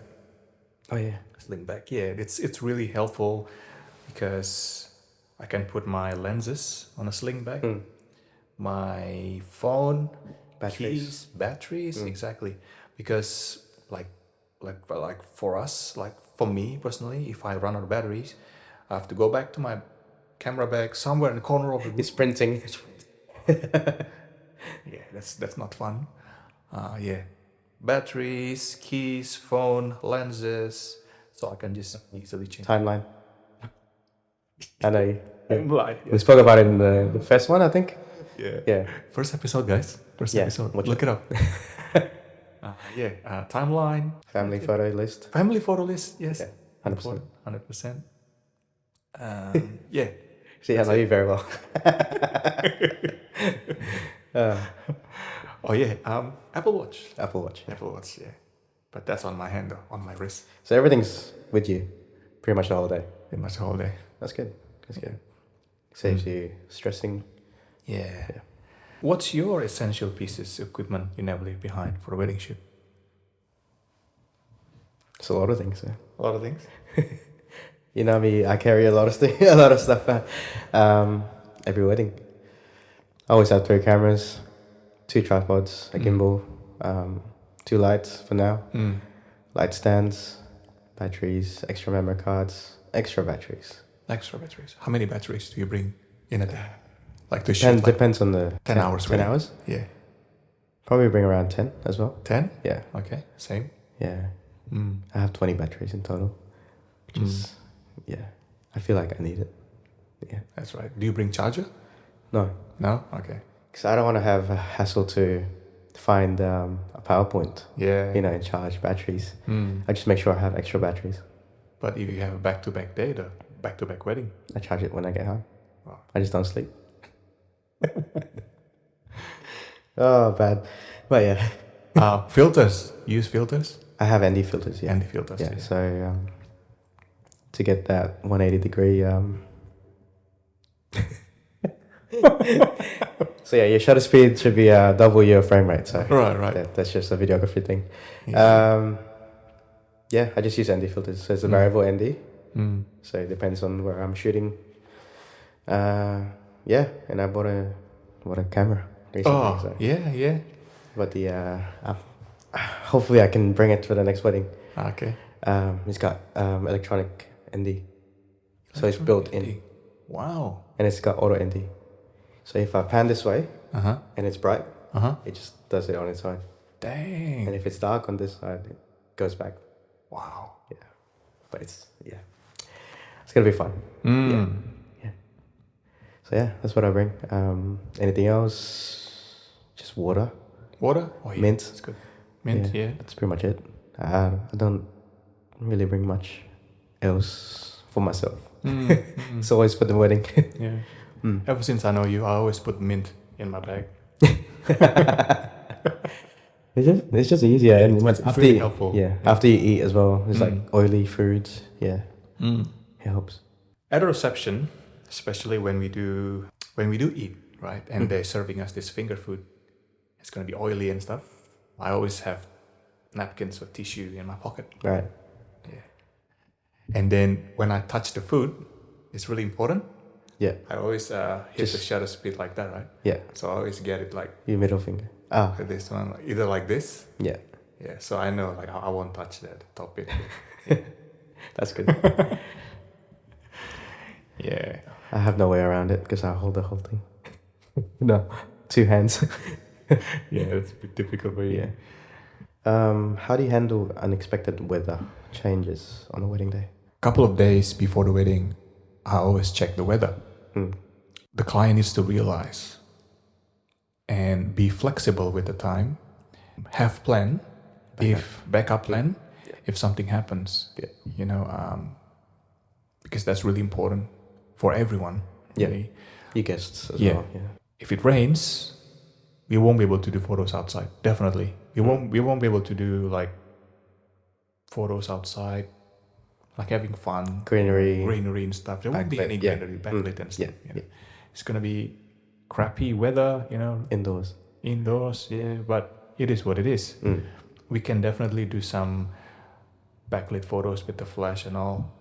Speaker 2: Oh yeah.
Speaker 1: Sling bag. Yeah, it's really helpful because I can put my lenses on a sling bag, my phone, batteries, exactly. Because like like for us, like for me personally, if I run out of batteries, I have to go back to my camera bag somewhere in the corner of the room.
Speaker 2: It's printing.
Speaker 1: Yeah, that's not fun. Yeah, batteries, keys, phone, lenses, so I can just easily change.
Speaker 2: Timeline. I know.
Speaker 1: Timeline,
Speaker 2: We spoke about it in the first one, I think.
Speaker 1: Yeah.
Speaker 2: Yeah.
Speaker 1: First episode, guys. First
Speaker 2: Yeah,
Speaker 1: episode.
Speaker 2: watch
Speaker 1: Look it up. Timeline.
Speaker 2: Family photo list.
Speaker 1: Family photo list. Yes.
Speaker 2: Yeah, 100%.
Speaker 1: 100%. Yeah.
Speaker 2: See, I know you very well.
Speaker 1: Oh yeah. Apple Watch.
Speaker 2: Apple Watch.
Speaker 1: Apple Watch. Yeah. But that's on my hand though, on my wrist.
Speaker 2: So everything's with you pretty much the whole day.
Speaker 1: Pretty much the whole day.
Speaker 2: That's good. That's good. Saves you stressing.
Speaker 1: Yeah. What's your essential pieces of equipment you never leave behind for a wedding shoot?
Speaker 2: It's a lot of things. Yeah.
Speaker 1: A lot of things.
Speaker 2: You know me, I carry a lot of a lot of stuff every wedding. I always have 3 cameras, 2 tripods, a gimbal, 2 lights for now, light stands, batteries, extra memory cards, extra batteries.
Speaker 1: Extra batteries. How many batteries do you bring in a day? Like to shoot?
Speaker 2: Depends on the
Speaker 1: 10 hours.
Speaker 2: 10 hours?
Speaker 1: Yeah.
Speaker 2: Probably bring around 10 as well.
Speaker 1: 10?
Speaker 2: Yeah.
Speaker 1: Okay. Same.
Speaker 2: Yeah. I have 20 batteries in total. Which is, yeah. I feel like I need it. Yeah.
Speaker 1: That's right. Do you bring charger?
Speaker 2: No.
Speaker 1: No? Okay.
Speaker 2: Because I don't want to have a hassle to find a PowerPoint,
Speaker 1: Yeah.
Speaker 2: you know, and charge batteries. I just make sure I have extra batteries.
Speaker 1: But if you have a back-to-back day, the back-to-back wedding.
Speaker 2: I charge it when I get home.
Speaker 1: Wow.
Speaker 2: I just don't sleep. Oh, bad. But yeah.
Speaker 1: Filters. Use filters?
Speaker 2: I have ND filters, yeah.
Speaker 1: ND filters.
Speaker 2: Yeah, so to get that 180 degree... So yeah, your shutter speed should be double your frame rate. So
Speaker 1: Right.
Speaker 2: that's just a videography thing.
Speaker 1: Yeah.
Speaker 2: Yeah, I just use ND filters. So it's a variable ND. So it depends on where I'm shooting. Yeah, and I bought a camera recently.
Speaker 1: Oh,
Speaker 2: so.
Speaker 1: yeah.
Speaker 2: But hopefully I can bring it for the next wedding.
Speaker 1: Okay.
Speaker 2: It's got electronic ND, so it's built in.
Speaker 1: Wow.
Speaker 2: And it's got auto ND. So if I pan this way and it's bright, it just does it on its own.
Speaker 1: Dang.
Speaker 2: And if it's dark on this side, it goes back.
Speaker 1: Wow.
Speaker 2: Yeah, but it's gonna be fun. Yeah. So yeah, that's what I bring. Anything else? Just water.
Speaker 1: Water? Oh, yeah.
Speaker 2: Mint.
Speaker 1: That's good. Mint, yeah.
Speaker 2: That's pretty much it. I don't really bring much else for myself. It's always for the wedding.
Speaker 1: Yeah. Ever since I know you, I always put mint in my bag.
Speaker 2: It's just easier, and
Speaker 1: It's really helpful.
Speaker 2: Yeah, after you eat as well, it's like oily foods. Yeah, it helps.
Speaker 1: At a reception, especially when we do eat, right, and they're serving us this finger food, it's gonna be oily and stuff. I always have napkins or tissue in my pocket.
Speaker 2: Right.
Speaker 1: Yeah. And then when I touch the food, it's really important.
Speaker 2: Yeah.
Speaker 1: I always hit the shutter speed like that, right?
Speaker 2: Yeah.
Speaker 1: So I always get it like
Speaker 2: Your middle finger.
Speaker 1: like this one, either like this.
Speaker 2: Yeah.
Speaker 1: Yeah. So I know like I won't touch that top bit.
Speaker 2: That's good.
Speaker 1: Yeah.
Speaker 2: I have no way around it because I hold the whole thing. No, 2 hands.
Speaker 1: Yeah, it's a bit difficult for you.
Speaker 2: Yeah. How do you handle unexpected weather changes on a wedding day?
Speaker 1: Couple of days before the wedding, I always check the weather. The client needs to realize and be flexible with the time. Have plan, backup plan, if something happens.
Speaker 2: Yeah.
Speaker 1: You know, because that's really important for everyone. Really.
Speaker 2: Your guests as
Speaker 1: Yeah.
Speaker 2: well. Yeah.
Speaker 1: If it rains, we won't be able to do photos outside. Definitely, we won't be able to do like photos outside, like having fun, greenery and stuff. There won't be any greenery, backlit and stuff. You know? It's gonna be crappy weather, you know.
Speaker 2: Indoors,
Speaker 1: yeah. But it is what it is. We can definitely do some backlit photos with the flash and all,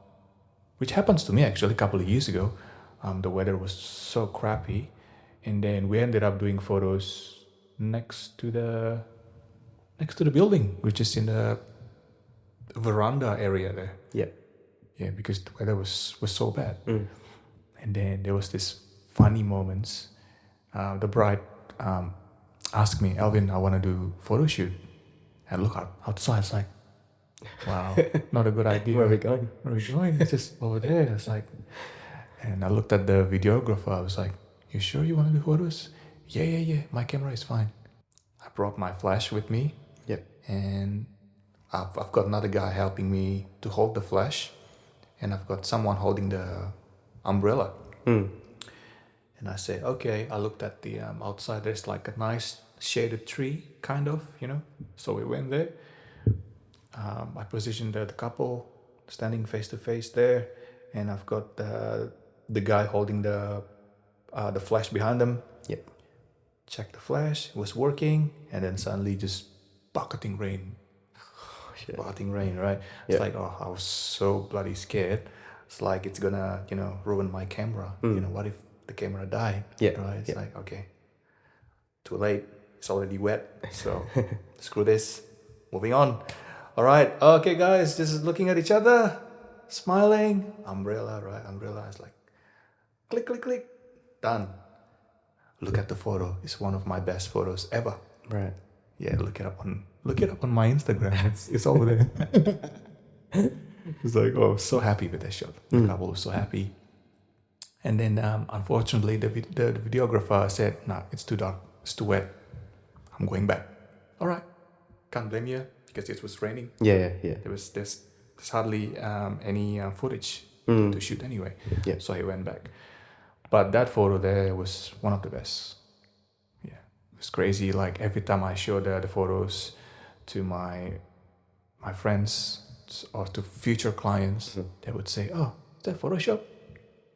Speaker 1: which happens to me actually a couple of years ago. The weather was so crappy, and then we ended up doing photos next to the building, which is in the veranda area there.
Speaker 2: Yeah.
Speaker 1: Yeah, because the weather was so bad.
Speaker 2: Mm.
Speaker 1: And then there was this funny moments. The bride asked me, Alvin, I want to do photo shoot. And look outside. It's like, wow, not a good idea.
Speaker 2: Where are we going?
Speaker 1: Where are we going? It's just over there. It's like, and I looked at the videographer. I was like, you sure you want to do photos? Yeah. My camera is fine. I brought my flash with me.
Speaker 2: Yep.
Speaker 1: And I've got another guy helping me to hold the flash. And I've got someone holding the umbrella.
Speaker 2: Mm.
Speaker 1: And I said, okay. I looked at the outside. There's like a nice shaded tree, kind of, So we went there. I positioned the couple standing face to face there, and I've got the guy holding the flash behind them.
Speaker 2: Yep.
Speaker 1: Checked the flash. It was working, and then suddenly just bucketing rain. Bucketing rain, right? It's like, oh, I was so bloody scared. It's like it's gonna, ruin my camera. What if the camera died?
Speaker 2: Yeah.
Speaker 1: Right? It's like, okay, too late. It's already wet. So screw this. Moving on. All right. Okay, guys, just looking at each other, smiling. Umbrella, right? Umbrella is like, click, click, click. Done. Look at the photo. It's one of my best photos ever.
Speaker 2: Right.
Speaker 1: Yeah, look it up on my Instagram. It's over there. It's like, oh, so happy with that shot. The couple was so happy. And then, unfortunately, the videographer said, "Nah, it's too dark. It's too wet. I'm going back." All right, can't blame you because it was raining.
Speaker 2: Yeah.
Speaker 1: There's hardly any footage to shoot anyway.
Speaker 2: Yeah.
Speaker 1: So he went back. But that photo there was one of the best. Yeah, it was crazy. Like every time I showed the photos to my friends or to future clients, they would say, "Oh, is that Photoshop?"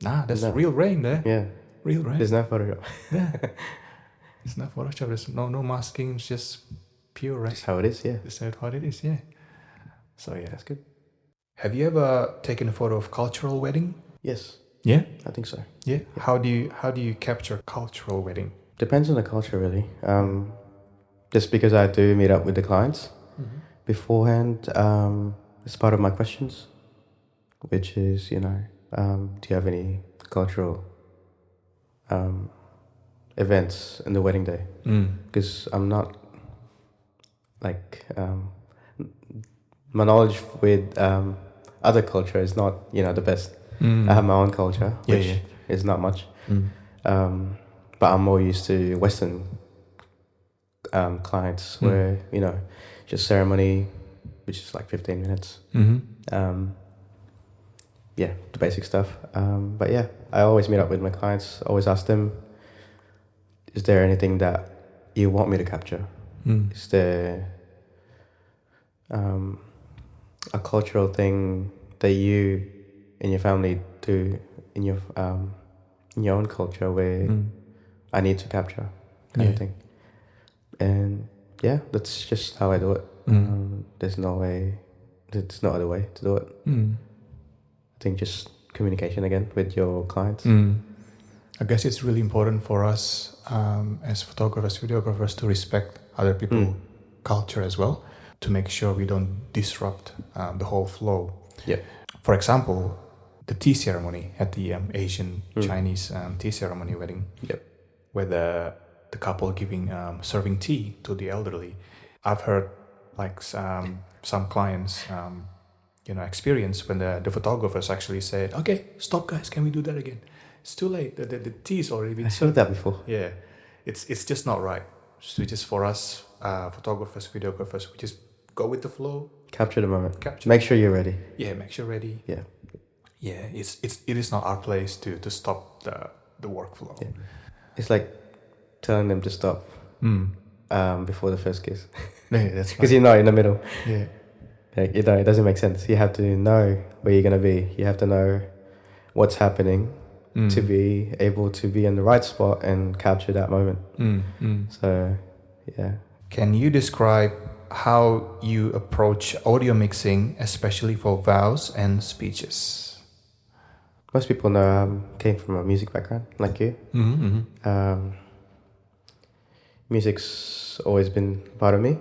Speaker 1: Nah, that's real rain there.
Speaker 2: Yeah.
Speaker 1: Real rain.
Speaker 2: There's no Photoshop.
Speaker 1: Yeah. It's not Photoshop. There's no masking. It's just pure rain.
Speaker 2: That's how it is. Yeah.
Speaker 1: That's how it is. Yeah. So yeah, that's good. Have you ever taken a photo of cultural wedding?
Speaker 2: Yes.
Speaker 1: Yeah.
Speaker 2: I think so.
Speaker 1: Yeah. How do you capture cultural wedding?
Speaker 2: Depends on the culture, really. Just because I do meet up with the clients beforehand, it's part of my questions, which is, do you have any cultural events in the wedding day? Because I'm not like my knowledge with other culture is not the best. I have my own culture, which is not much. But I'm more used to Western clients where just ceremony, which is like 15 minutes. Yeah, the basic stuff. But yeah, I always meet up with my clients. Always ask them, is there anything that you want me to capture? Is there a cultural thing that you and your family do in your own culture where I need to capture kind of thing? And yeah, that's just how I do it. There's no other way to do it. I think just communication again with your clients.
Speaker 1: I guess it's really important for us as photographers, videographers to respect other people's culture as well, to make sure we don't disrupt the whole flow.
Speaker 2: Yeah.
Speaker 1: For example, the tea ceremony at the Asian Chinese tea ceremony wedding, where the couple serving tea to the elderly. I've heard like some clients experience when the photographers actually said, "Okay, stop guys, can we do that again? It's too late. The tea's already been served."
Speaker 2: I've heard that before.
Speaker 1: Yeah, it's just not right. So just for us photographers, videographers, we just go with the flow.
Speaker 2: Capture the moment. Make sure you're ready.
Speaker 1: Yeah, make sure ready.
Speaker 2: Yeah.
Speaker 1: Yeah, it is not our place to stop the workflow.
Speaker 2: Yeah. It's like telling them to stop before the first kiss.
Speaker 1: Yeah, that's
Speaker 2: because
Speaker 1: right.
Speaker 2: in the middle.
Speaker 1: Yeah.
Speaker 2: Like, it doesn't make sense. You have to know where you're gonna be. You have to know what's happening to be able to be in the right spot and capture that moment. So, yeah.
Speaker 1: Can you describe how you approach audio mixing, especially for vows and speeches?
Speaker 2: Most people know I came from a music background, like you. Music's always been part of me.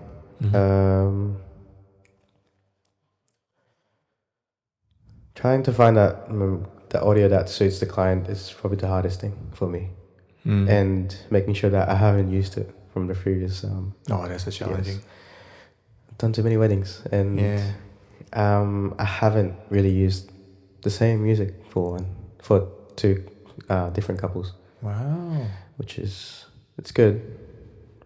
Speaker 2: trying to find that the audio that suits the client is probably the hardest thing for me, and making sure that I haven't used it from the previous.
Speaker 1: Oh, that's a challenging.
Speaker 2: I've done too many weddings, and
Speaker 1: Yeah.
Speaker 2: I haven't really used the same music for two different couples,
Speaker 1: Wow.
Speaker 2: which is it's good,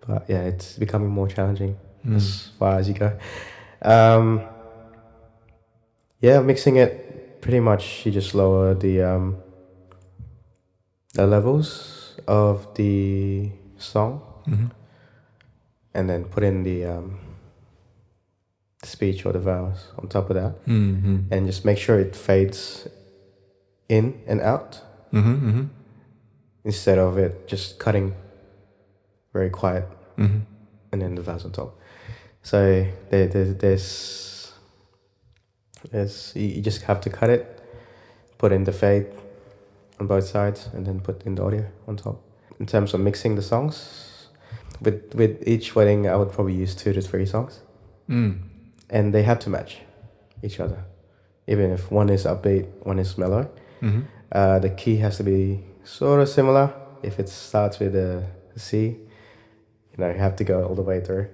Speaker 2: but yeah, it's becoming more challenging as far as you go. Yeah, mixing it pretty much you just lower the levels of the song, and then put in the speech or the vowels on top of that, and just make sure it fades in and out instead of it just cutting very quiet and then the vowels on top. So there's you just have to cut it, put in the fade on both sides, and then put in the audio on top. In terms of mixing the songs, with each wedding, I would probably use 2 to 3 songs, and they have to match each other. Even if one is upbeat, one is mellow, the key has to be sort of similar. If it starts with a C, you have to go all the way through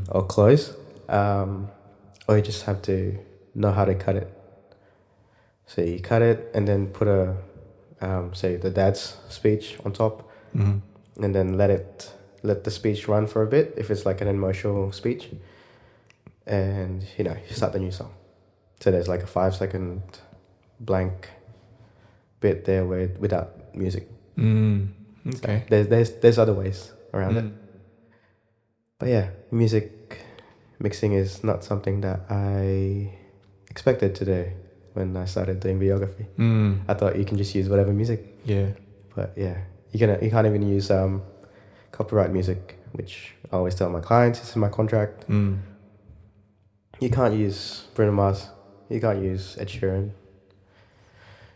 Speaker 2: or close, or you just have to know how to cut it. So you cut it and then put say the dad's speech on top, and then let the speech run for a bit if it's like an emotional speech, and you start the new song. So there's like a 5-second blank bit there without music.
Speaker 1: Okay.
Speaker 2: So there's other ways around it, but yeah, music mixing is not something that I expected to do when I started doing videography. I thought you can just use whatever music.
Speaker 1: Yeah.
Speaker 2: But yeah, you can't even use copyright music, which I always tell my clients, it's in my contract. You can't use Bruno Mars. You can't use Ed Sheeran.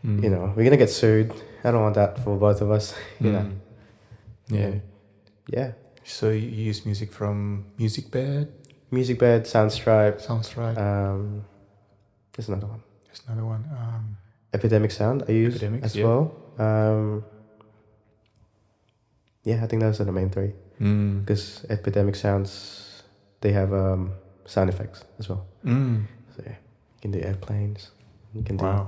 Speaker 2: We're gonna get sued. I don't want that for both of us.
Speaker 1: Yeah.
Speaker 2: Yeah.
Speaker 1: So you use music from MusicBed?
Speaker 2: MusicBed, Soundstripe.
Speaker 1: Sounds right.
Speaker 2: There's another one.
Speaker 1: There's another one.
Speaker 2: Epidemic Sound I use
Speaker 1: Epidemics,
Speaker 2: as
Speaker 1: yeah.
Speaker 2: well. Yeah, I think those are the main 3. Because Epidemic Sounds, they have sound effects as well. So yeah, you can do airplanes. You can do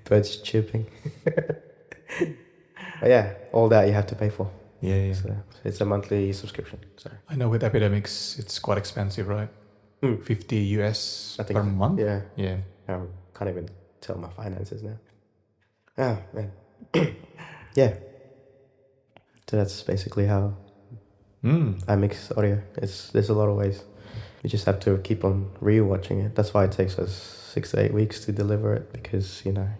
Speaker 2: birds chirping. But yeah, all that you have to pay for.
Speaker 1: Yeah.
Speaker 2: So it's a monthly subscription. So
Speaker 1: I know with Epidemics, it's quite expensive, right? 50 US
Speaker 2: I think
Speaker 1: per month?
Speaker 2: Yeah.
Speaker 1: Yeah.
Speaker 2: I can't even tell my finances now. Ah, man. Yeah. So that's basically how I mix audio. There's a lot of ways. You just have to keep on rewatching it. That's why it takes us 6 to 8 weeks to deliver it, because I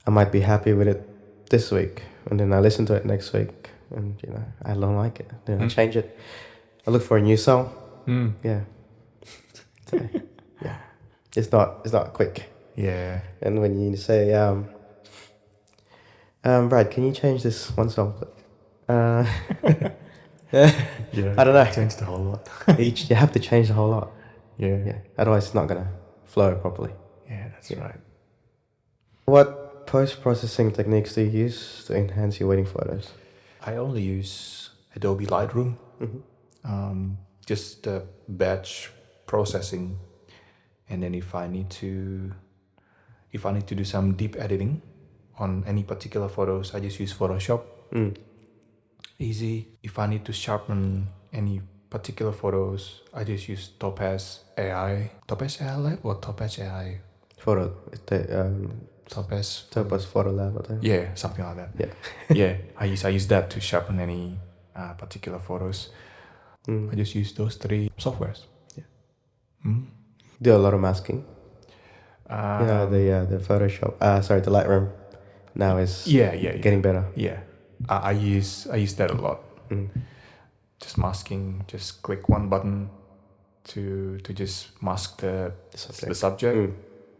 Speaker 2: might be happy with it this week, and then I listen to it next week, and I don't like it. Then I change it. I look for a new song. Yeah. So, yeah. It's not quick.
Speaker 1: Yeah.
Speaker 2: And when you say, Brad, can you change this one song?
Speaker 1: Yeah.
Speaker 2: I don't know.
Speaker 1: Change the whole lot.
Speaker 2: You have to change the whole lot.
Speaker 1: Yeah.
Speaker 2: Otherwise, it's not gonna flow properly.
Speaker 1: Yeah, that's right.
Speaker 2: What post-processing techniques do you use to enhance your wedding photos?
Speaker 1: I only use Adobe Lightroom. Just batch processing, and then if I need to do some deep editing on any particular photos, I just use Photoshop. Easy. If I need to sharpen any particular photos, I just use Topaz AI. Topaz AI Lab or Topaz AI? Topaz
Speaker 2: Photo Lab, I think.
Speaker 1: Yeah, something like that.
Speaker 2: Yeah.
Speaker 1: Yeah, I use that to sharpen any particular photos. I just use those 3 softwares.
Speaker 2: Yeah. Do a lot of masking. The Photoshop. The Lightroom now is getting better.
Speaker 1: Yeah, I use that a lot. Just masking. Just click one button to just mask the subject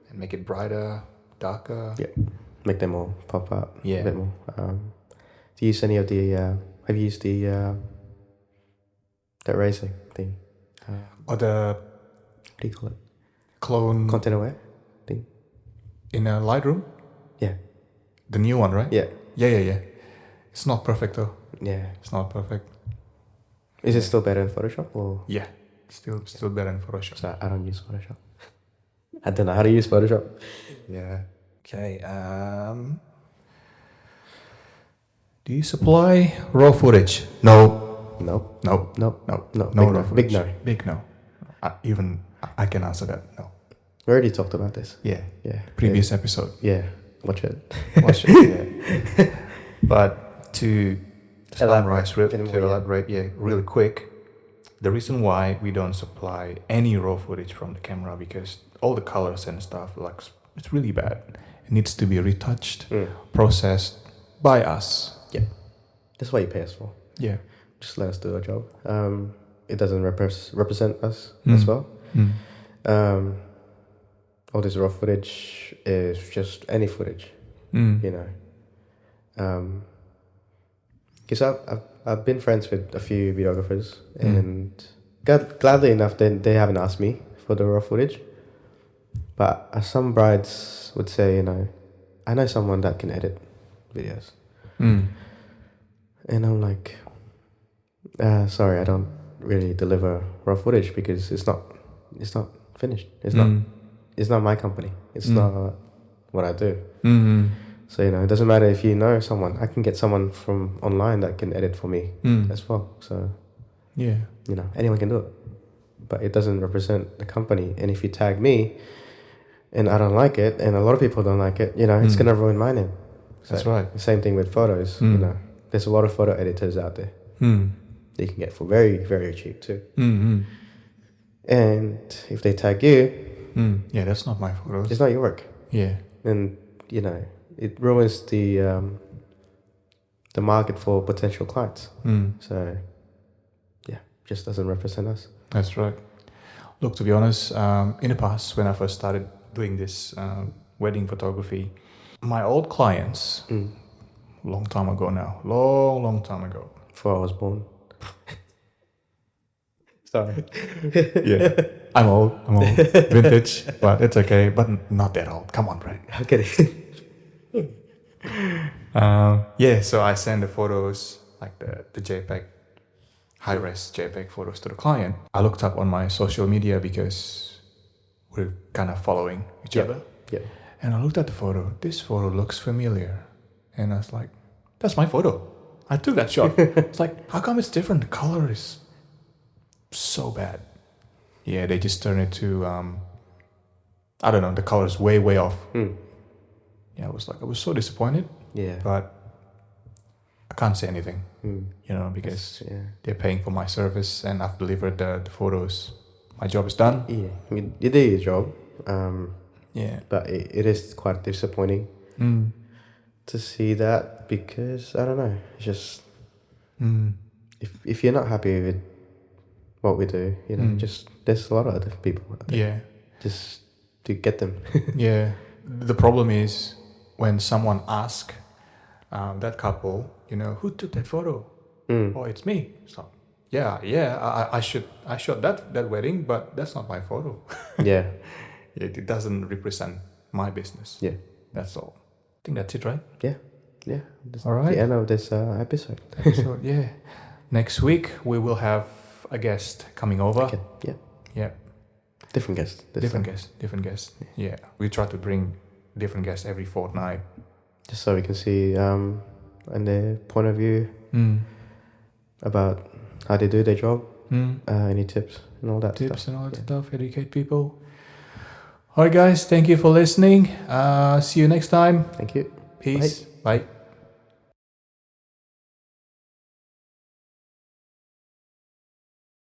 Speaker 1: and make it brighter, darker.
Speaker 2: Yeah, make them all pop up a
Speaker 1: Yeah.
Speaker 2: bit more. Do you use any of the? Have you used the that racing thing?
Speaker 1: Or the
Speaker 2: What do you call it?
Speaker 1: clone.
Speaker 2: Content aware thing.
Speaker 1: In a Lightroom?
Speaker 2: Yeah.
Speaker 1: The new one, right?
Speaker 2: Yeah.
Speaker 1: Yeah. It's not perfect though.
Speaker 2: Yeah.
Speaker 1: It's not perfect.
Speaker 2: Is it still better in Photoshop or?
Speaker 1: Yeah. Still better in Photoshop.
Speaker 2: So I don't use Photoshop. I don't know how to use Photoshop.
Speaker 1: Yeah. Okay. Do you supply raw footage? No.
Speaker 2: No.
Speaker 1: No.
Speaker 2: No.
Speaker 1: No.
Speaker 2: No.
Speaker 1: No
Speaker 2: Big
Speaker 1: raw
Speaker 2: no.
Speaker 1: footage.
Speaker 2: Big no.
Speaker 1: Big no. I can answer that. No.
Speaker 2: We already talked about this.
Speaker 1: Yeah.
Speaker 2: Yeah.
Speaker 1: Previous episode.
Speaker 2: Yeah. Watch it.
Speaker 1: Watch it. Yeah. But to summarize,
Speaker 2: Elaborate.
Speaker 1: yeah, really quick. The reason why we don't supply any raw footage from the camera because all the colors and stuff, like it's really bad. It needs to be retouched, processed by us.
Speaker 2: Yeah. That's what you pay us for.
Speaker 1: Yeah.
Speaker 2: Just let us do our job. It doesn't represent us as well. All this raw footage is just any footage, you know. Because I've been friends with a few videographers, and gladly enough, they haven't asked me for the raw footage. But some brides would say, you know, I know someone that can edit videos, and I'm like, sorry, I don't really deliver raw footage because it's not finished. It's not my company. It's not what I do. So, you know, it doesn't matter if you know someone. I can get someone from online that can edit for me as well. So,
Speaker 1: yeah,
Speaker 2: you know, anyone can do it. But it doesn't represent the company. And if you tag me and I don't like it, and a lot of people don't like it, you know, it's going to ruin my name. So
Speaker 1: that's right.
Speaker 2: The same thing with photos, you know. There's a lot of photo editors out there that you can get for very, very cheap too. And if they tag you,
Speaker 1: yeah, that's not my photos.
Speaker 2: it's not your work.
Speaker 1: Yeah.
Speaker 2: And, you know, it ruins the market for potential clients. So, yeah, just doesn't represent us.
Speaker 1: That's right. Look, to be honest, in the past, when I first started doing this wedding photography, my old clients, long time ago now, long time ago.
Speaker 2: Before I was born. Sorry.
Speaker 1: Yeah, I'm old, vintage, but it's okay, but not that old. Come on, Brad.
Speaker 2: Okay.
Speaker 1: Yeah, so I send the photos, like the JPEG, high-res JPEG photos to the client. I looked up on my social media because we're kind of following each other.
Speaker 2: Yeah.
Speaker 1: And I looked at the photo. This photo looks familiar. And I was like, that's my photo. I took that shot. It's like, how come it's different? The color is so bad. Yeah, they just turned it to, I don't know, the color is way off. Yeah, I was so disappointed.
Speaker 2: Yeah.
Speaker 1: But I can't say anything, you know, because they're paying for my service and I've delivered the photos. My job is done.
Speaker 2: Yeah. I mean, you did your job.
Speaker 1: Yeah.
Speaker 2: But it is quite disappointing to see that because, I don't know, it's just, if you're not happy with what we do, you know, just, there's a lot of other people out there.
Speaker 1: Yeah.
Speaker 2: Just to get them.
Speaker 1: Yeah. The problem is when someone asks that couple, you know, who took that photo? Oh, it's me. So, I shot that wedding, but that's not my photo.
Speaker 2: Yeah.
Speaker 1: It doesn't represent my business.
Speaker 2: Yeah.
Speaker 1: That's all. I think that's it, right?
Speaker 2: Yeah. Yeah. That's
Speaker 1: all right.
Speaker 2: the end of this episode.
Speaker 1: Yeah. Next week, we will have a guest coming over.
Speaker 2: Okay. Yeah.
Speaker 1: Yeah.
Speaker 2: Different guest.
Speaker 1: Different guest. Yeah. We try to bring different guests every fortnight.
Speaker 2: Just so we can see and their point of view about how they do their job. Any tips and all that
Speaker 1: stuff. Educate people. All right, guys. Thank you for listening. See you next time.
Speaker 2: Thank you.
Speaker 1: Peace. Bye.